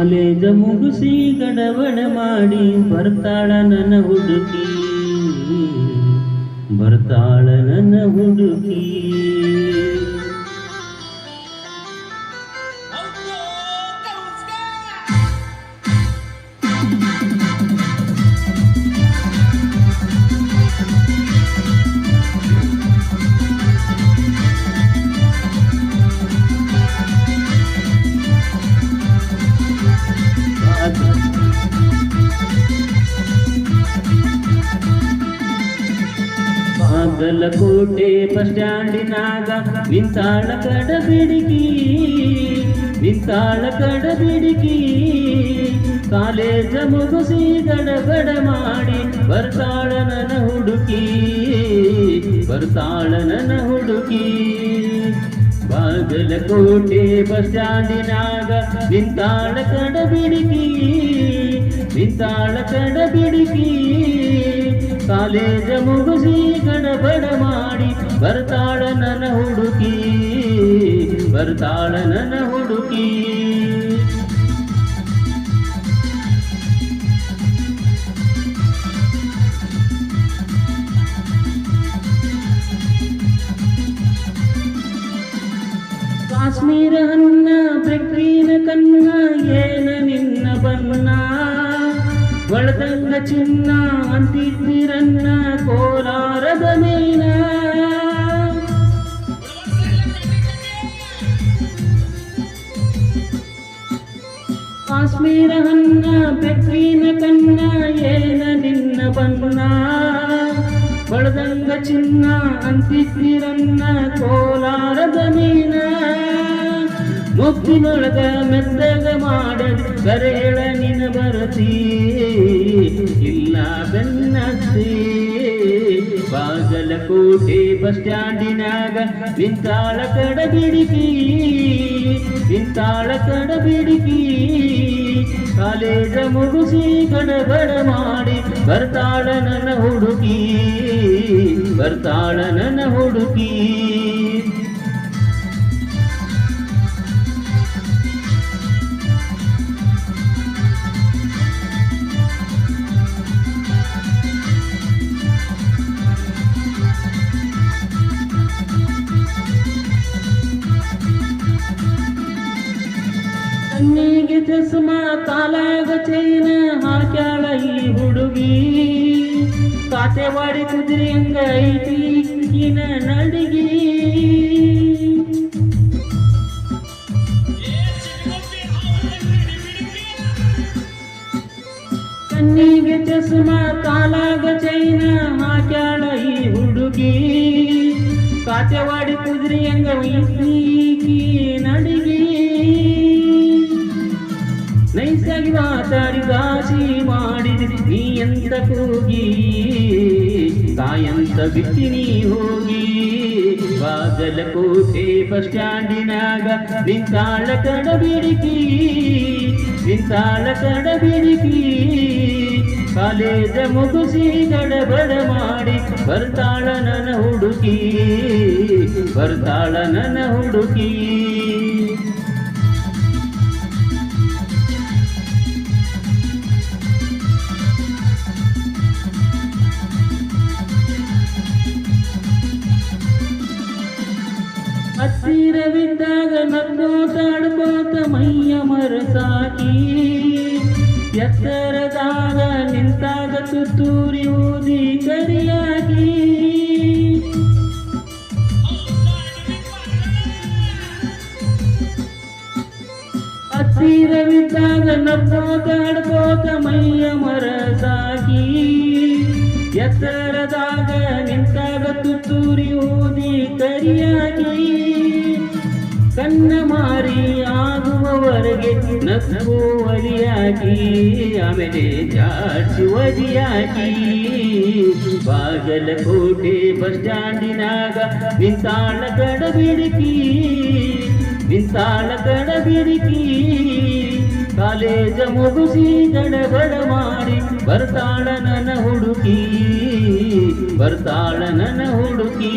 College ಮುಗಿಸಿ ಗಡಬಡ ಮಾಡಿ ಬರ್ತಾಳ ನನ್ನ ಹುಡುಗಿ, ಬರ್ತಾಳ ನನ್ನ ಹುಡುಗಿ. ಬಾಗಲಕೋಟೆ ಬಸ್ ಸ್ಟ್ಯಾಂಡಿನಾಗ ನಿಂತಾಳ ಕಡಬಿಡಿಕಿ, ನಿಂತಾಳ ಕಡಬಿಡಿಕಿ. ಕಾಲೇಜ ಮುಗಿಸಿ ಗಡಬಡ ಮಾಡಿ ಬರ್ತಾಳ ನನ್ನ ಹುಡುಗಿ, ಬರ್ತಾಳ ನನ್ನ ಹುಡುಗಿ. ಬಾಗಲಕೋಟೆ ಬಸ್ ಸ್ಟ್ಯಾಂಡಿನಾಗ ನಿಂತಾಳ ಕಡಬಿಡಿಕಿ, ನಿಂತಾಳ ಕಡಬಿಡಿಕಿ. ಕಾಲೇಜ ಮುಗಿಸಿ ಗಡಬಡ ಮಾಡಿ ಬರ್ತಾಳ ನನ್ನ ಹುಡುಗಿ, ಬರ್ತಾಳ ನನ್ನ ಹುಡುಗಿ. ಕಾಶ್ಮೀರ ಹನ್ನ ಬೆಕ್ಕಿನ ಕನ್ನ ಏನ ನಿನ್ನ ಬನ್ನ, ಒಳದಂಗ ಚಿನ್ನ ಅಂತಿದ್ದಿರನ್ನ ಕೋಲಾರದ ಮೇನ. ಕಾಶ್ಮೀರ ಹನ್ನ ಬೆಕ್ಕಿನ ಕನ್ನ ಏನ ನಿನ್ನ ಬನ್ನ, ಒಳದಂಗ ಚಿನ್ನ ಅಂತಿದ್ದಿರನ್ನ ಕೋಲಾರದ ಮೇನ. ಮುತ್ತಿನೊಳಗ ಮೆತ್ತಗ ಮಾಡದ ಕರೆಯಳ ನಿನ ಬರತಿ, ಇಲ್ಲ ಬೆನ್ನತ್ತಿ. ಬಾಗಲಕೋಟೆ ಬಸ್ ಸ್ಟ್ಯಾಂಡಿನಾಗ ನಿಂತಾಳ ಕಡಬಿಡಿಕಿ, ನಿಂತಾಳ ಕಡಬಿಡಿಕಿ. ಕಾಲೇಜ ಮುಗಿಸಿ ಗಡಬಡ ಮಾಡಿ ಬರ್ತಾಳ ನನ್ನ ಹುಡುಗಿ, ಬರ್ತಾಳ ನನ್ನ ಹುಡುಗಿ. ಕಣ್ಣಿಗೆ ಚಸ್ಮಾ ಕಾಲಾಗ ಚೈನ ಹಾಕ್ಯಾಳ ಈ ಹುಡುಗಿ, ಕಾತೆವಾಡಿ ಕುದುರೆ ಹಂಗ ಐತಿ ಈಕಿನ ನಡಿಗಿ. ಕಣ್ಣಿಗೆ ಚಸ್ಮಾ ಕಾಲಾಗ ಚೈನ ಹಾಕ್ಯಾಳ ಈ ಹುಡುಗಿ, ಕಾತೆವಾಡಿ ಕುದುರೆ ಹಂಗ ಐತಿ ಈಕಿ ನಡಿಗಿ. ನೈಸಾಗಿ ಮಾತಾಡಿ ದಾಸಿ ಮಾಡಿದಿ ನೀ ಎಂತ ಕೂಗಿ, ಕಾಯಂತ ಬಿಟ್ಟಿನಿ ಹೋಗಿ. ಬಾಗಲಕೋಟೆ ಬಸ್ ಸ್ಟ್ಯಾಂಡಿನಾಗ ನಿಂತಾಳ ಕಡಬಿಡಿಕಿ, ನಿಂತಾಳ ಕಡಬಿಡಿಕಿ. ಕಾಲೇಜ ಮುಗಿಸಿ ಗಡಬಡ ಮಾಡಿ ಬರ್ತಾಳ ನನ್ನ ಹುಡುಗಿ, ಬರ್ತಾಳ ನನ್ನ ಹುಡುಗಿ. ಹತ್ತಿರವಿದ್ದಾಗ ನಗ್ಗೋತ ಆಡ್ಕೋತ ಮೈಯ ಮರಸಾಕಿ, ಎತ್ತರದಾಗ ನಿಂತಾಗ ತುತ್ತೂರಿ ಊದಿ ಕರಿಯಾಗಿ. ಹತ್ತಿರವಿದ್ದಾಗ ನಗ್ಗೋತ ಆಡ್ಕೋತ ಮೈಯ ಮರಸಾಕಿ, ಎತ್ತರದಾಗ ನಿಂತಾಗ ತುತ್ತೂರಿ ಊದಿ ಕರಿಯಾಗಿ. ಕಣ್ಣ ಮಾರಿ ಆಗುವವರೆಗೆ ನಗು ಒಲಿಯಾಗಿ, ಆಮೇಲೆ ಜಾಡ್ಸಿ ಒದಿಯಾಗಿ. ಬಾಗಲಕೋಟೆ ಬಸ್ ಸ್ಟ್ಯಾಂಡಿನಾಗ ನಿಂತಾಳ ಕಡಬಿಡಿಕಿ, ನಿಂತಾಳ ಕಡಬಿಡಿಕಿ. ಕಾಲೇಜ ಮುಗಿಸಿ ಗಡಬಡ ಮಾಡಿ ಬರ್ತಾಳ ನನ್ನ ಹುಡುಗಿ, ಬರ್ತಾಳ ನನ್ನ ಹುಡುಗಿ.